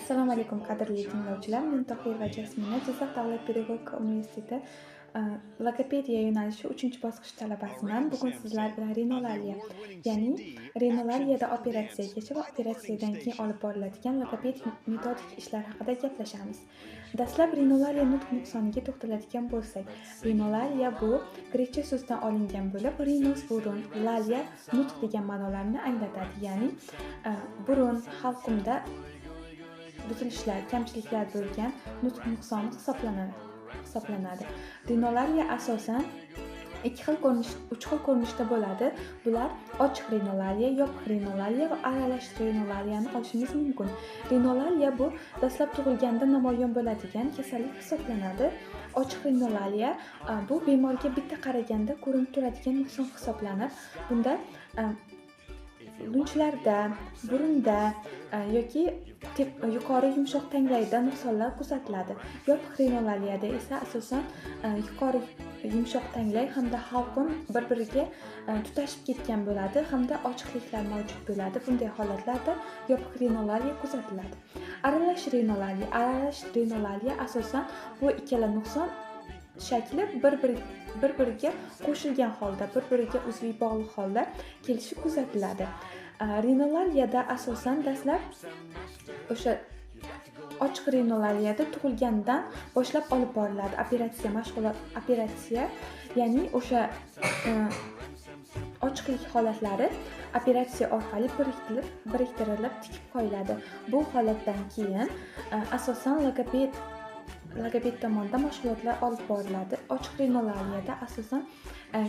Assalomu alaykum qadrli tinglovchilar. Men Tohir va Jasmina Jizzax davlat pedagogika universiteti logopediya yo'nalishi 3-bosqich talabasiman. Bugun sizlar bilan rinolariya, ya'ni rinolariyada operatsiyagacha va operatsiyadan keyin olib boriladigan logopedik metodik ishlar haqida gaplashamiz. Dastlab rinolariya nutq nuqsoniga to'xtaladigan bo'lsak, rinolariya bu grechcha so'zidan olingan bo'lib, rinos burun, laliya nutq degan ma'nolarni anglatadi, ya'ni burun halqumda buzilishlar, kamchiliklar bo'lgan nutq nuqsoni hisoblanadi. Rinolariya asosan uch xil ko'rinishda bo'ladi. Bular ochiq rinolariya, yopiq rinolariya va aralash rinolariyani olishimiz mumkin. Rinolariya bu dastlab tug'ilganda namoyon bo'ladigan kasallik hisoblanadi. Ochiq rinolariya bu bemorga bitta qaraganda ko'rinib turadigan nuqson hisoblanib, bunda lunjlarda, burunda yoki yuqori yumshoq tanglayda nuqsonlar kuzatiladi. Yopiq rinolariyada esa asosan yuqori yumshoq tanglay hamda halqum bir-biriga tutashib ketgan bo'ladi hamda ochiqliklar mavjud bo'ladi. Bunday holatlarda yopiq rinolariya kuzatiladi. Aralash rinolariya asosan bu ikkala nuqson shakli bir-biriga qo'shilgan holda, bir-biriga uzviy bog'liq holda kelishi kuzatiladi. Rinolariyada asosan dastlab o'sha ochiq rinolariyada tug'ilgandan boshlab olib boriladi. Operatsiya, ya'ni o'sha ochiqlik holatlari operatsiya orqali biriktirilib tikib qo'yiladi. Bu holatdan keyin asosan logoped tomonidan mashg'ulotlar olib boriladi. Ochiq rinolariyada asosan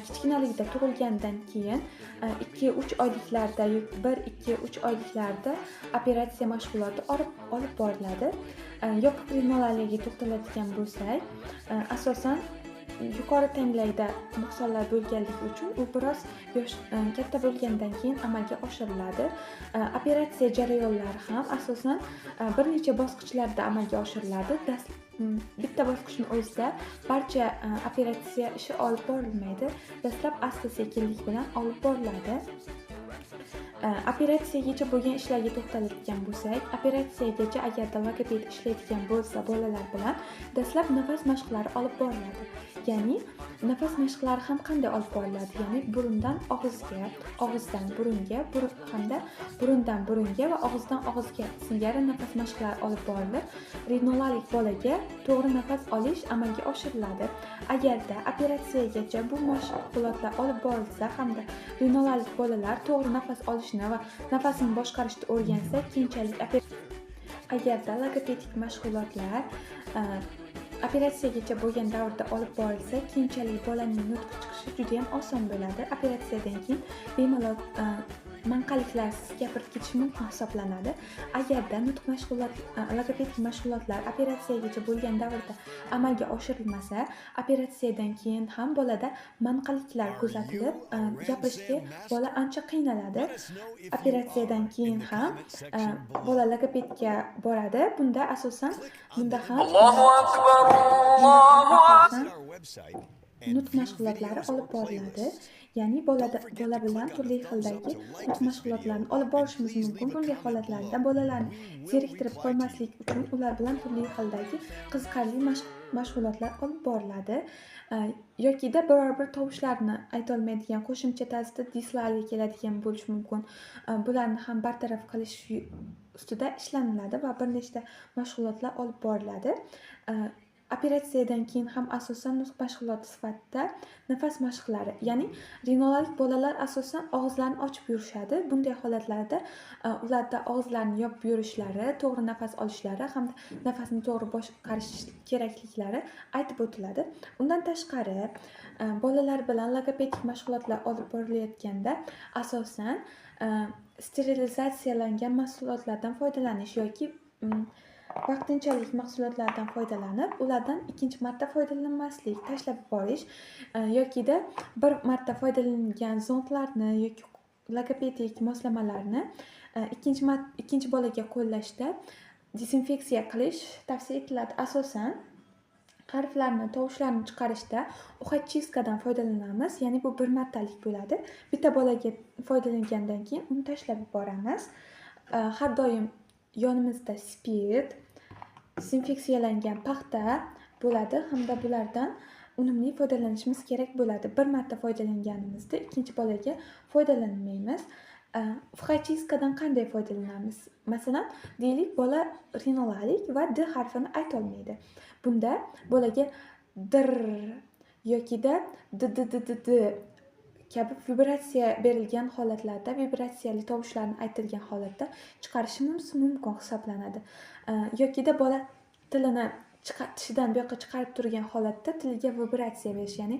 kichkinaligida tug'ilgandan keyin 2-3 oyliklarda, 1-2-3 oyliklarda operatsiya mashg'uloti olib boriladi. Yopiq rinolariyaga to'xtaladigan bo'lsak, asosan yuqori tanglayda nuqsonlar bo'lganligi uchun u biroz katta bo'lgandan keyin amalga oshiriladi. Operatsiya jarayonlari ham asosan bir necha bosqichlarda amalga oshiriladi. Bitta bosqichning o'zida barcha operatsiya ishi olib borilmaydi. Dastlab asta-sekinlik bilan olib boriladi. Operatsiyagacha bo'lgan ishlarga to'xtaladigan bo'lsak, operatsiyagacha agarda logoped ishlaydigan bo'lsa, bolalar bilan dastlab nafas mashqlari olib boriladi. Ya'ni nafas mashqlari ham qanday olib boriladi? Ya'ni burundan og'izga, og'izdan burunga, hamda burundan burunga va og'izdan og'izga singari nafas mashqlari olib borilib, rinolarik bolaga to'g'ri nafas olish amalga oshiriladi. Agarda operatsiyagacha bu mashg'ulotlar olib borilsa hamda rinolarik bolalar to'g'ri nafas olishni va nafasini boshqarishni o'rgansa, keyinchalik agarda logopedik mashg'ulotlar operatsiyagacha bo'lgan davrda olib borilsa, keyinchalik bolaning nutqi chiqishi juda ham oson bo'ladi. Operatsiyadan keyin bemalol manqaliklarsiz gapirib ketish mumkin hisoblanadi. Agarda logopedik mashg'ulotlar operatsiyagacha bo'lgan davrda amalga oshirilmasa, operatsiyadan keyin ham bolada manqaliklar kuzatilib, gapirishga bola ancha qiynaladi. Operatsiyadan keyin ham bola logopedga boradi. Bunda ham nutq mashg'ulotlari olib boriladi. Ya'ni bola bilan turli xildagi nutq mashg'ulotlarini olib borishimiz mumkin. Bunday holatlarda bolalarni zeriktirib qo'ymaslik uchun ular bilan turli xildagi qiziqarli mashg'ulotlar olib boriladi. Yokida biror bir tovushlarni ayta olmaydigan qo'shimcha tarzda dislarga keladigan bo'lishi mumkin. Bularni ham bartaraf qilish ustida ishlaniladi va bir nechta mashg'ulotlar olib boriladi. Operatsiyadan keyin ham asosan nutq mashg'uloti sifatida nafas mashqlari, ya'ni rinolarik bolalar asosan og'izlarini ochib yurishadi. Bunday holatlarda ularda og'izlarini yopib yurishlari, to'g'ri nafas olishlari hamda nafasni to'g'ri boshqarish kerakliklari aytib o'tiladi. Undan tashqari, bolalar bilan logopedik mashg'ulotlar olib borilayotganda asosan sterilizatsiyalangan mahsulotlardan foydalanish yoki vaqtinchalik mahsulotlardan foydalanib, ulardan ikkinchi marta foydalanmaslik, tashlab yuborish yokida bir marta foydalanilgan zontlarni yoki logopedik moslamalarni ikkinchi bolaga qo'llashda dezinfeksiya qilish tavsiya etiladi. Asosan harflarni, tovushlarni chiqarishda uxatchiskadan foydalanamiz, ya'ni bu bir martalik bo'ladi. Bitta bolaga foydalangandan keyin uni tashlab yuboramiz. Har doim yonimizda spirt, dezinfeksiyalangan paxta bo'ladi hamda bulardan unumli foydalanishimiz kerak bo'ladi. Bir marta foydalanganimizda ikkinchi bolaga foydalanmaymiz. Vxachistkadan qanday foydalanamiz? Masalan, deylik bola rinolalik va D harfini aytolmaydi. Bunda bolaga dir yokida d kabi vibratsiya berilgan holatlarda, vibratsiyali tovushlarni aytilgan holatda chiqarishimiz mumkin hisoblanadi. Yokida bola tilini tishidan bu yoqqa chiqarib turgan holatda tiliga vibratsiya berish, ya'ni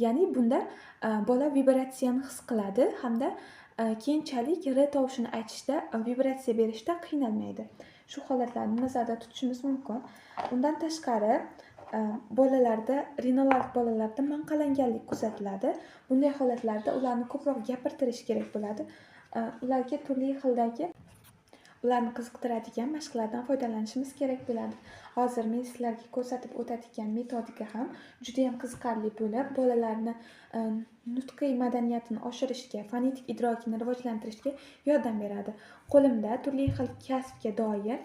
ya'ni bunda bola vibratsiyani his qiladi hamda keyinchalik R tovushini aytishda, vibratsiya berishda qiynalmaydi. Shu holatlarni nazarda tutishimiz mumkin. Undan tashqari bolalarda, rinolalik bolalarda manqalanganlik kuzatiladi. Bunday holatlarda ularni ko'proq gapirtirish kerak bo'ladi. Ularga turli xildagi ularni qiziqtiradigan mashqlardan foydalanishimiz kerak bo'ladi. Hozir men sizlarga ko'rsatib o'tadigan metodika ham juda ham qiziqarli bo'lib, bolalarni nutqiy madaniyatini oshirishga, fonetik idrokini rivojlantirishga yordam beradi. Qo'limda turli xil kasbga doir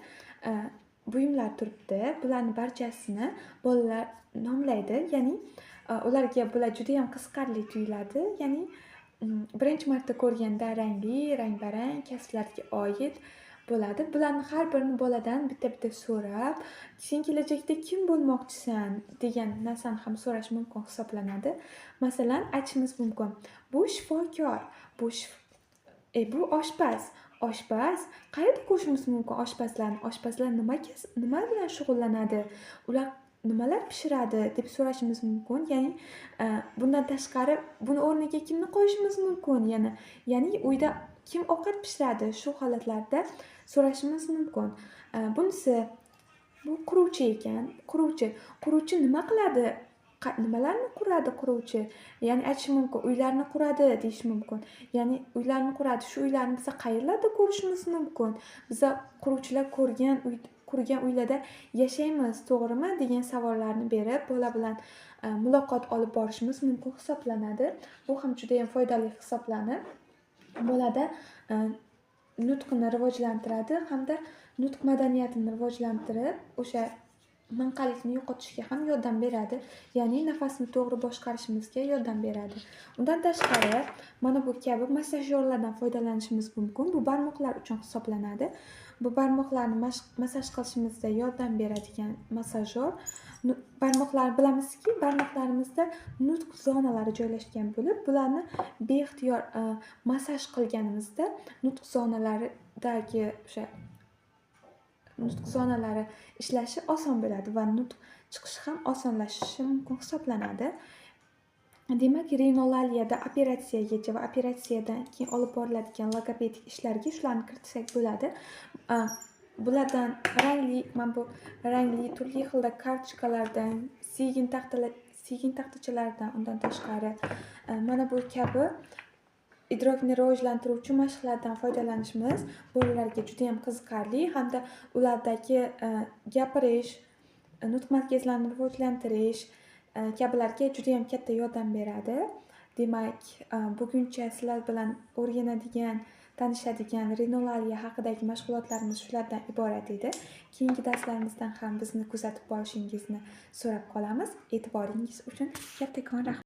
buyumlar turibdi. Bularning barchasini bolalar nomlaydi, ya'ni ularga bular juda ham qiziqarli tuyuladi. Ya'ni birinchi marta ko'rganda rangli, rang-barang kasblarga oid bo'ladi. Bularni har birini boladan bitta-bitta so'rab, sen kelajakda kim bo'lmoqchisan degan narsani ham so'rash mumkin hisoblanadi. Masalan, aytishimiz mumkin: bu shifokor, bu oshpaz. Oshpaz, qayerda ko'rishimiz mumkin oshpazlarni? Oshpazlar nima bilan shug'ullanadi? Ular nimalar pishiradi deb so'rashimiz mumkin. Ya'ni bundan tashqari buni o'rniga kimni qo'yishimiz mumkin? Ya'ni uyda kim ovqat pishiradi? Shu holatlarda so'rashimiz mumkin. Bunisi bu quruvchi ekan. Quruvchi nima qiladi? Nimalarni quradi quruvchi? Ya'ni aytish mumkin, uylarni quradi deyish mumkin. Ya'ni uylarni quradi. Shu uylarni biz qayerlarda ko'rishimiz mumkin? Biz quruvchilar qurgan uylarda yashaymiz, to'g'rimi? degan savollarni berib, bola bilan muloqot olib borishimiz mumkin hisoblanadi. Bu ham juda ham foydali hisoblanib, bolada nutqini rivojlantiradi hamda nutq madaniyatini rivojlantirib, o'sha manqalikni yo'qotishga ham yordam beradi. Ya'ni nafasni to'g'ri boshqarishimizga yordam beradi. Undan tashqari, mana bu kabi massajyorlardan foydalanishimiz mumkin. Bu barmoqlar uchun hisoblanadi. Bu barmoqlarni massaj qilishimizda yordam beradigan massajyor. Bilamizki, barmoqlarimizda nutq zonalari joylashgan bo'lib, bularni beixtiyor massaj qilganimizda nutq zonalaridagi o'sha nutq zonalari ishlashi oson bo'ladi va nutq chiqishi ham osonlashishi mumkin hisoblanadi. Demak, rinolaliyada operatsiyagacha va operatsiyadan keyin olib boriladigan logopedik ishlarga shularni kiritsak bo'ladi. Bulardan rangli turli xilda kartochkalardan, sigin taxtachalardan, undan tashqari mana bu kabi idrokni rivojlantiruvchi mashqlardan foydalanishimiz bolalarga juda ham qiziqarli hamda ulardagi gapirish, nutq markazlarini rivojlantirish kabilarga juda ham katta yordam beradi. Demak, buguncha sizlar bilan o'rganadigan, tanishadigan rinolaliya haqidagi mashg'ulotlarimiz shulardan iborat edi. Keyingi darslarimizdan ham bizni kuzatib borishingizni so'rab qolamiz. E'tiboringiz uchun kattakon rahmat.